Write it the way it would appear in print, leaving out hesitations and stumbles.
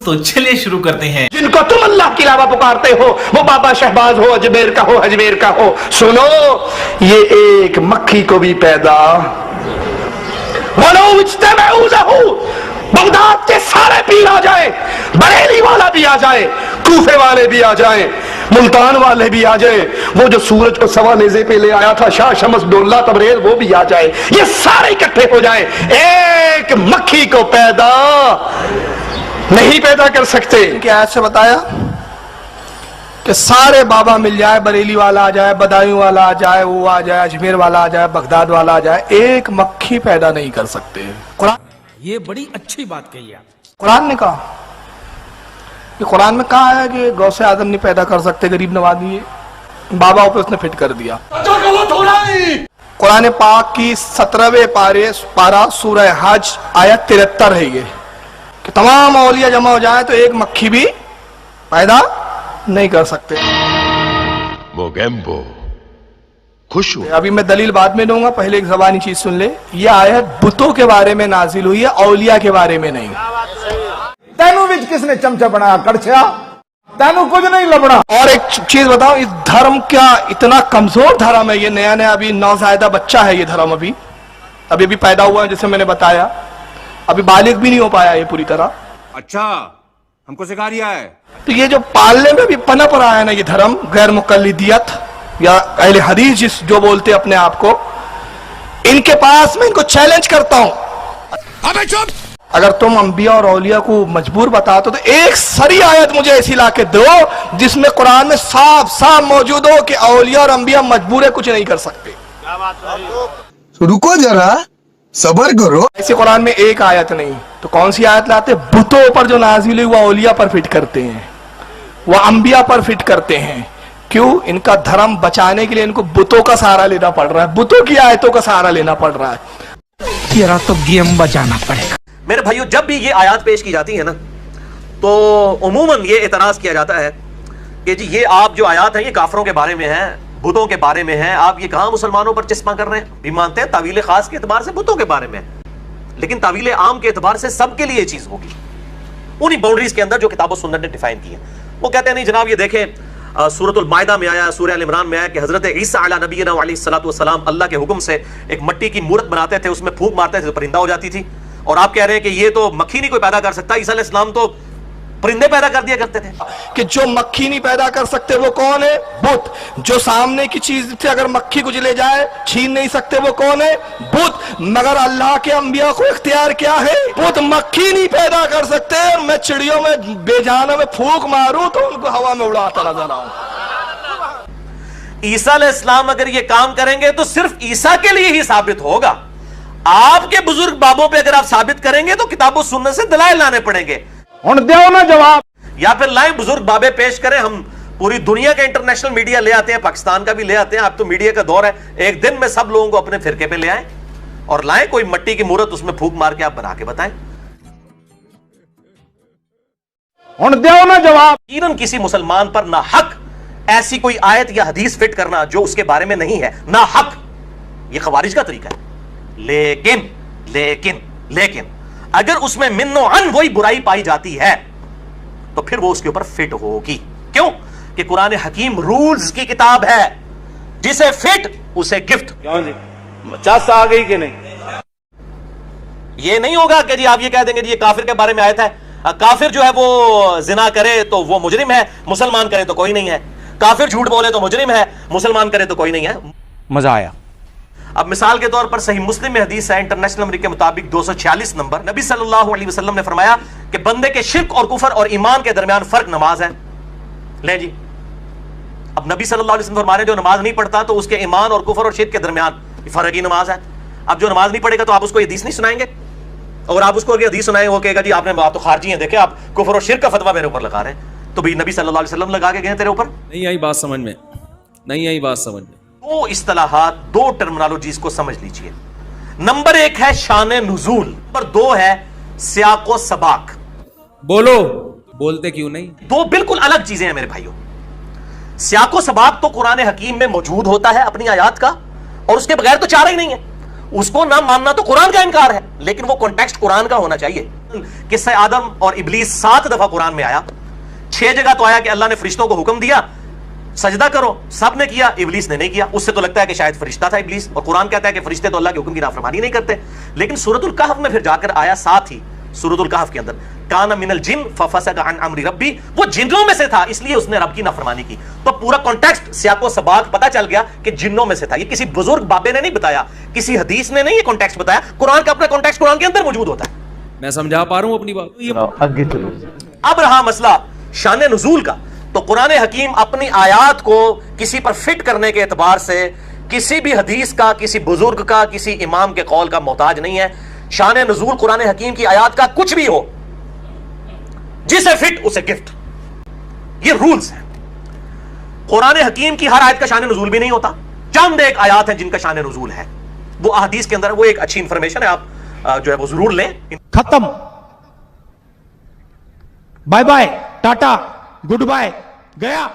तो चलिए शुरू करते हैं। जिनको तुम अल्लाह के अलावा पुकारते हो वो बाबा शहबाज हो, अजमेर का हो, अजमेर का हो, सुनो ये एक मक्खी को भी पैदा बगदाद के सारे पीर आ जाए, बरेली वाला भी आ जाए, कूफे वाले भी आ जाए, मुल्तान वाले भी आ जाए, वो जो सूरज को सवा नेज़े पे ले आया था शाह शमस डोला तबरेज वो भी आ जाए, ये सारे इकट्ठे हो जाए, एक मक्खी को पैदा नहीं पैदा कर सकते। क्या ऐसे बताया कि सारे बाबा मिल जाए, बरेली वाला आ जाए, बदायूं वाला आ जाए, वो आ जाए, अजमेर वाला आ जाए, बगदाद वाला आ जाए, एक मक्खी पैदा नहीं कर सकते। कुरान, ये बड़ी अच्छी बात कही है। कुरान ने कहा, ये कुरान में कहा है कि गौसे आदम नहीं पैदा कर सकते, गरीब नवाजी बाबा पे उसने फिट कर दिया। कुरान पाक की 17वें पारा सूरह हज आयत 73 है ये कि तमाम औलिया जमा हो जाए तो एक मक्खी भी पैदा नहीं कर सकते। मोगेम्बो खुश हूं। अभी मैं दलील बाद में दूंगा, पहले एक ज़बानी चीज सुन ले। ये आयत बुतों के बारे में नाजिल हुई है, औलिया के बारे में नहीं। तेनू विच किसने चमचा बनाया कड़छा, तेनू कुछ नहीं लबड़ा। और एक चीज बताओ, इस धर्म क्या इतना कमजोर धर्म है, ये नया नया अभी नौज़ायदा बच्चा है, ये धर्म अभी अभी पैदा हुआ है, जैसे मैंने बताया, अभी बालिग भी नहीं हो पाया ये पूरी तरह। अच्छा, हमको सिखा रिया है। तो ये जो पालने में भी पनप रहा है ना ये धर्म, गैर मुकल्लिदियत या अहले हदीस जो बोलते अपने आप को, इनके पास मैं इनको चैलेंज करता हूं, अबे चुप। अगर तुम अंबिया और औलिया को मजबूर बताते हो तो एक सरी आयत मुझे ऐसी लाके दो जिसमें कुरान में साफ साफ मौजूद हो कि औलिया और अंबिया मजबूर है, कुछ नहीं कर सकते। रुको जरा, सबर करो। ऐसे कुरान में एक आयत नहीं, तो कौन सी आयत लाते? बुतों पर जो नाजिल हुई वो औलिया पर फिट करते हैं, वो अंबिया पर फिट करते हैं। क्यों? इनका धर्म बचाने के लिए इनको बुतों का सहारा लेना पड़ रहा है, बुतों की आयतों का सहारा लेना पड़ रहा है। तेरा तो गेम बजाना पड़ेगा। मेरे भाइयों, जब भी ये आयत पेश की जाती है ना, तो उमूमन ये एतराज किया जाता है कि जी ये आप जो आयत है ये काफरों के बारे में है, बुतों के बारे में है, आप ये कहां मुसलमानों पर चश्मा कर रहे हैं। भी मानते हैं तावील खास के एतबार से बुतों के बारे में है, लेकिन तावील आम के एतबार से सबके लिए चीज होगी, उन्हीं बाउंड्रीज के अंदर जो किताब सुन्नत ने डिफाइन की है। वो कहते हैं नहीं जनाब, ये देखें सूरतुल माइदा में आया, सूरह अल इमरान में आया कि हजरत ईसा अला नबीना अलैहिस्सलातु वस्सलाम अल्लाह के हुक्म से एक मट्टी की मूरत बनाते थे, उसमें फूंक मारते थे तो परिंदा हो जाती थी। और आप कह रहे हैं कि ये तो मक्खी नहीं कोई पैदा कर सकता, ईसा अलैहिस्सलाम तो परिंदे पैदा कर दिया करते थे। कि जो मक्खी नहीं पैदा कर सकते वो कौन है? बुत। जो सामने की चीज से अगर मक्खी कुछ ले जाए छीन नहीं सकते वो कौन है? बुत। मगर अल्लाह के अंबिया को इख्तियार क्या है? बुत मक्खी नहीं पैदा कर सकते, और मैं चिड़ियों में बेजाना में फूंक मारूं तो उनको हवा में उड़ाता नजर आऊं। ईसा अलैहिस्सलाम अगर ये काम करेंगे तो सिर्फ ईसा के लिए ही साबित होगा। आपके बुजुर्ग बाबों पे अगर आप साबित करेंगे तो किताबों सुन्नत से दलाइल लाने पड़ेंगे। हुण देओ ना जवाब, या फिर लाएं बुजुर्ग बाबे पेश करें, हम पूरी दुनिया का इंटरनेशनल मीडिया ले आते हैं, पाकिस्तान का भी ले आते हैं। अब तो मीडिया का दौर है, एक दिन में सब लोगों को अपने फिरके पे ले आए और लाएं कोई मट्टी की मूरत, उसमें फूंक मार के आप बना के बताएं। हुण देओ ना जवाब। यकीनन किसी मुसलमान पर ना हक ऐसी कोई आयत या हदीस फिट करना जो उसके बारे में नहीं है, ना हक, ये खवारिज का तरीका है। लेकिन लेकिन लेकिन अगर उसमें मिन्नो अन वही बुराई पाई जाती है तो फिर वो उसके ऊपर फिट होगी। क्यों? कि कुरान हकीम रूल्स की किताब है, जिसे फिट उसे गिफ्ट। क्यों जी, चस आ गई कि नहीं? ये नहीं होगा कि जी आप ये कह देंगे जी ये काफिर के बारे में आयत है, काफिर जो है वो जिना करे तो वो मुजरिम है, मुसलमान करे तो कोई नहीं है, काफिर झूठ बोले तो मुजरिम है, मुसलमान करे तो कोई नहीं है। मजा आया। अब मिसाल के तौर पर सही मुस्लिम में हदीस है, इंटरनेशनल नंबर के मुताबिक 246 नंबर, नबी सल्लल्लाहु अलैहि वसल्लम ने फरमाया कि बंदे के शिर्क और कुफर और ईमान के दरमियान फर्क नमाज है। ले जी, अब नबी सल्लल्लाहु अलैहि वसल्लम फरमा रहे जो नमाज नहीं पढ़ता तो उसके ईमान और कुफर और शिर्क के दरमियान फर्क ही नमाज है। अब जो नमाज नहीं पढ़ेगा तो आप उसको हदीस नहीं सुनाएंगे, और आप उसको हदीस सुनाएंगे वो कहेगा जी आपने बात तो खारजी है, देखे आप कुफर और शिर्क का फतवा मेरे ऊपर लगा रहे हैं। तो भाई नबी सल्लल्लाहु अलैहि वसल्लम लगा के गए तेरे ऊपर? नहीं आई बात समझ में, नहीं आई बात समझ में। दो इस्तिलाहात, दो टर्मिनोलॉजीज को समझ लीजिए। नंबर एक है शान नुजूल, नंबर दो है सियाको सबाक। बोलो, बोलते क्यों नहीं? दो बिल्कुल अलग चीजें हैं मेरे भाइयों। सियाको सबाक तो कुरान हकीम में मौजूद होता है अपनी आयात का, और उसके बगैर तो चारा ही नहीं है। उसको ना मानना तो कुरान का इनकार है, लेकिन वो कॉन्टेक्स्ट कुरान का होना चाहिए। किस्सा आदम और इब्लीस 7 दफा कुरान में आया। 6 जगह तो आया कि अल्लाह ने फरिश्तों को हुक्म दिया सजदा करो, सब ने किया, इब्लीस ने नहीं किया। उससे तो लगता है कि शायद फरिश्ता था इब्लीस, और कुरान कहता है कि फरिश्ते तो अल्लाह के हुक्म की नाफरमानी नहीं करते। लेकिन सूरतुल कहफ में फिर जाकर आया साथ ही, सूरतुल कहफ के अंदर काना मिनल जिन फफसका अन अम्रि रब्बी, वो जिन्नों में से था इसलिए उसने रब की नाफरमानी की। तो पूरा कॉन्टेक्स्ट सियाको सबाक पता चल गया कि जिन्नों में से था। ये किसी बुजुर्ग बाबे ने नहीं बताया, किसी हदीस ने नहीं ये कॉन्टेक्स्ट बताया, कुरान का अपना कॉन्टेक्स्ट कुरान के अंदर मौजूद होता है। मैं समझा पा रहा हूं अपनी बात। अब रहा मसला शान नुज़ूल का, तो कुरान हकीम अपनी आयात को किसी पर फिट करने के एतबार से किसी भी हदीस का, किसी बुजुर्ग का, किसी इमाम के कौल का मोहताज नहीं है। शान नुज़ूल कुरान हकीम की आयात का कुछ भी हो, जिसे फिट उसे गिफ्ट, ये रूल्स हैं। कुरान हकीम की हर आयत का शान नुज़ूल भी नहीं होता, चंद एक आयात है जिनका शान नुज़ूल है, वो अहदीस के अंदर, वो एक अच्छी इंफॉर्मेशन है, आप जो है वो जरूर लें। खत्म, bye bye, tata, good bye, गया।